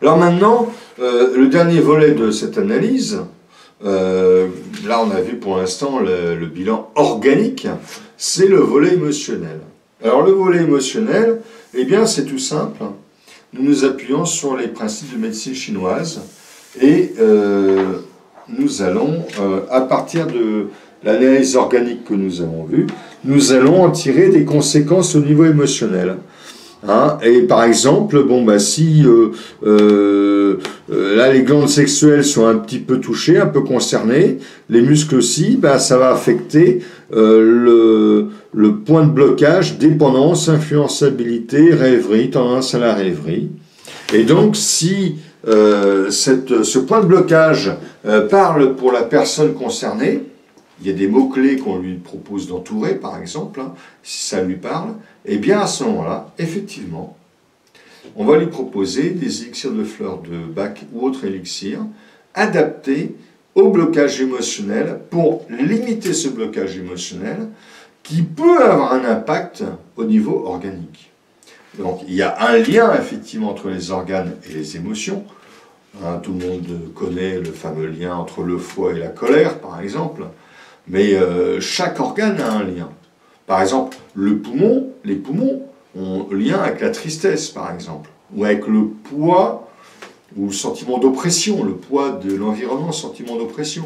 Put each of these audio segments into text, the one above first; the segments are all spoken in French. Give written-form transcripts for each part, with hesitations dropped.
Alors maintenant, le dernier volet de cette analyse, là on a vu pour l'instant le bilan organique, c'est le volet émotionnel. Alors le volet émotionnel, eh bien c'est tout simple. Nous nous appuyons sur les principes de médecine chinoise et nous allons, à partir de l'analyse organique que nous avons vue, nous allons en tirer des conséquences au niveau émotionnel. Hein, et par exemple, bon bah si là les glandes sexuelles sont un petit peu touchées, un peu concernées, les muscles aussi, bah ça va affecter le point de blocage, dépendance, influençabilité, rêverie, tendance à la rêverie. Et donc si ce point de blocage parle pour la personne concernée, il y a des mots-clés qu'on lui propose d'entourer, par exemple, hein, si ça lui parle, et bien à ce moment-là, effectivement, on va lui proposer des élixirs de fleurs de bac ou autres élixirs adaptés au blocage émotionnel pour limiter ce blocage émotionnel qui peut avoir un impact au niveau organique. Donc il y a un lien effectivement entre les organes et les émotions. Hein, tout le monde connaît le fameux lien entre le foie et la colère, par exemple. Mais chaque organe a un lien. Par exemple, les poumons ont lien avec la tristesse, par exemple, ou avec le poids ou le sentiment d'oppression, le poids de l'environnement, le sentiment d'oppression.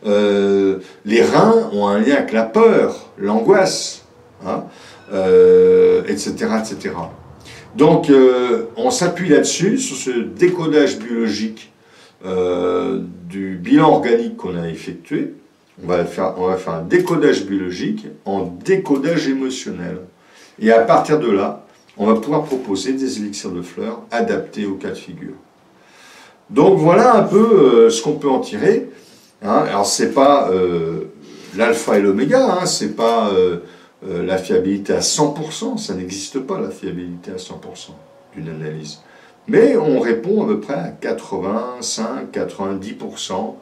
Les reins ont un lien avec la peur, l'angoisse, hein, etc., etc. Donc, on s'appuie là-dessus, sur ce décodage biologique du bilan organique qu'on a effectué. On va faire un décodage biologique en décodage émotionnel. Et à partir de là, on va pouvoir proposer des élixirs de fleurs adaptés au cas de figure. Donc voilà un peu ce qu'on peut en tirer. Hein. Alors c'est pas l'alpha et l'oméga, hein, c'est pas la fiabilité à 100%, ça n'existe pas la fiabilité à 100% d'une analyse. Mais on répond à peu près à 85-90%.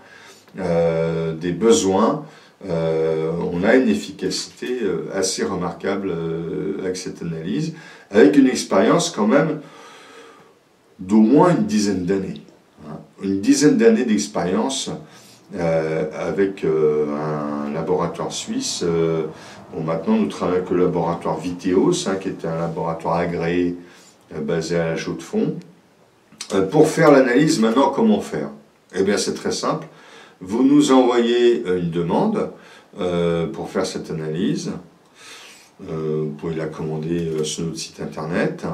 Des besoins, on a une efficacité assez remarquable avec cette analyse, avec une expérience quand même d'au moins une dizaine d'années. Hein. Une dizaine d'années d'expérience avec un laboratoire suisse. Bon, maintenant, nous travaillons avec le laboratoire Viteos, hein, qui est un laboratoire agréé basé à La Chaux-de-Fonds. Pour faire l'analyse, maintenant, comment faire? Eh bien, c'est très simple. Vous nous envoyez une demande pour faire cette analyse. Vous pouvez la commander sur notre site internet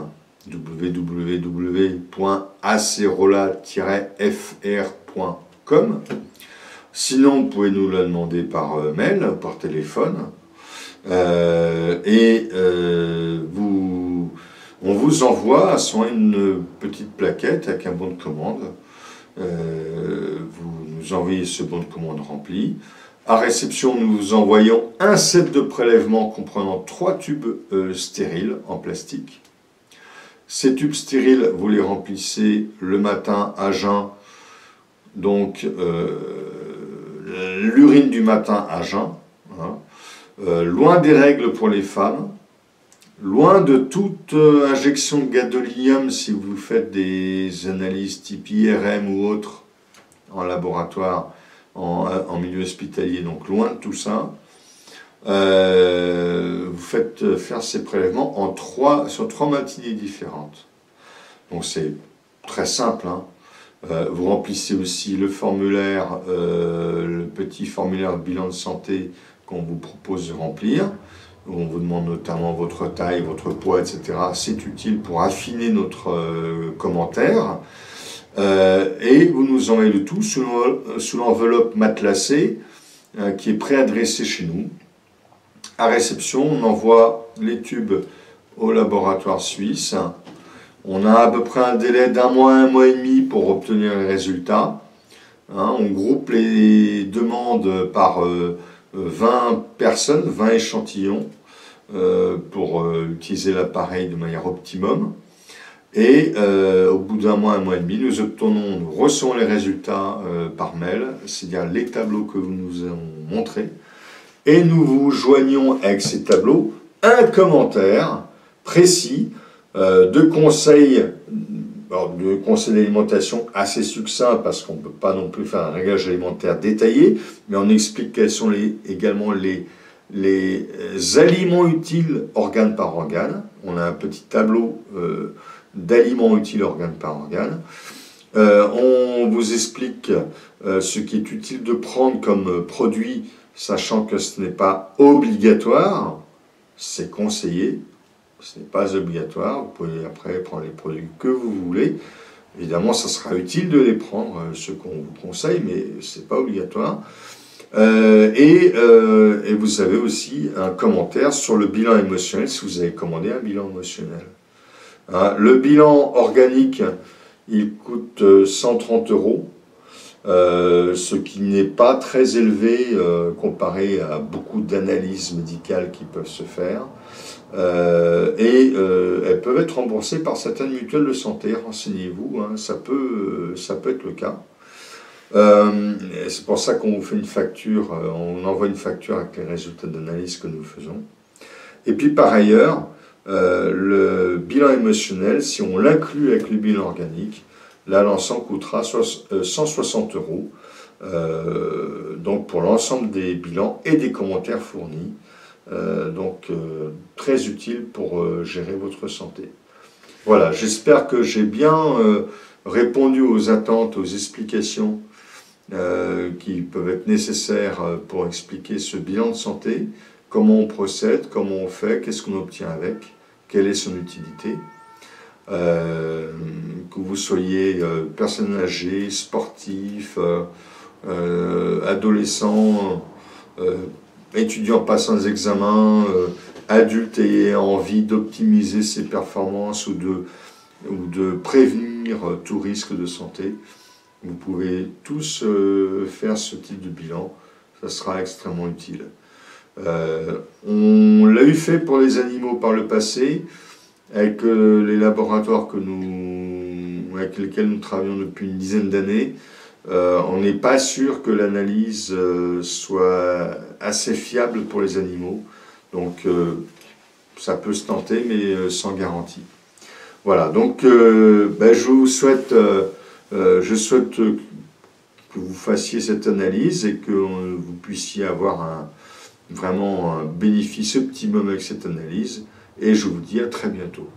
www.acerola-fr.com. Sinon, vous pouvez nous la demander par mail ou par téléphone. On vous envoie à ce moment une petite plaquette avec un bon de commande. Vous nous envoyez ce bon de commande rempli. À réception, nous vous envoyons un set de prélèvements comprenant 3 tubes stériles en plastique. Ces tubes stériles, vous les remplissez le matin à jeun, donc l'urine du matin à jeun, hein, loin des règles pour les femmes, loin de toute injection de gadolinium si vous faites des analyses type IRM ou autres en laboratoire, en milieu hospitalier, donc loin de tout ça. Vous faites faire ces prélèvements sur 3 matinées différentes. Donc c'est très simple. Hein. Vous remplissez aussi le formulaire, le petit formulaire de bilan de santé qu'on vous propose de remplir. On vous demande notamment votre taille, votre poids, etc. C'est utile pour affiner notre commentaire. Et vous nous envoyez le tout sous l'enveloppe matelassée qui est préadressée chez nous. À réception, on envoie les tubes au laboratoire suisse. On a à peu près un délai d'1 mois, 1 mois et demi pour obtenir les résultats. Hein, on groupe les demandes par 20 personnes, 20 échantillons pour utiliser l'appareil de manière optimum. Et au bout d'1 mois, 1 mois et demi, nous recevons les résultats par mail, c'est-à-dire les tableaux que vous nous avez montrés. Et nous vous joignons avec ces tableaux un commentaire précis de conseils alors, de conseils d'alimentation assez succinct, parce qu'on ne peut pas non plus faire un réglage alimentaire détaillé, mais on explique quels sont également les aliments utiles organe par organe. On a un petit tableau d'aliments utiles organe par organe. On vous explique ce qui est utile de prendre comme produit, sachant que ce n'est pas obligatoire, c'est conseillé, ce n'est pas obligatoire. Vous pouvez après prendre les produits que vous voulez. Évidemment, ça sera utile de les prendre, ceux qu'on vous conseille, mais ce n'est pas obligatoire. Et vous avez aussi un commentaire sur le bilan émotionnel, si vous avez commandé un bilan émotionnel. Hein, le bilan organique, il coûte 130 €, ce qui n'est pas très élevé comparé à beaucoup d'analyses médicales qui peuvent se faire. Elles peuvent être remboursées par certaines mutuelles de santé, renseignez-vous, hein, ça peut être le cas. C'est pour ça qu'on vous fait une facture, on envoie une facture avec les résultats d'analyse que nous faisons. Et puis par ailleurs, le bilan émotionnel, si on l'inclut avec le bilan organique, là l'ensemble coûtera 160 €, donc pour l'ensemble des bilans et des commentaires fournis. Très utile pour gérer votre santé. Voilà, j'espère que j'ai bien répondu aux attentes, aux explications qui peuvent être nécessaires pour expliquer ce bilan de santé, comment on procède, comment on fait, qu'est-ce qu'on obtient avec, quelle est son utilité. Que vous soyez personne âgée, sportif, adolescent, étudiant passant des examens, adulte ayant envie d'optimiser ses performances ou de prévenir tout risque de santé, vous pouvez tous faire ce type de bilan, ça sera extrêmement utile. On l'a eu fait pour les animaux par le passé, avec les laboratoires avec lesquels nous travaillons depuis une dizaine d'années. On n'est pas sûr que l'analyse soit assez fiable pour les animaux, donc ça peut se tenter, mais sans garantie. Voilà, donc je souhaite que vous fassiez cette analyse et que vous puissiez avoir vraiment un bénéfice optimum avec cette analyse, et je vous dis à très bientôt.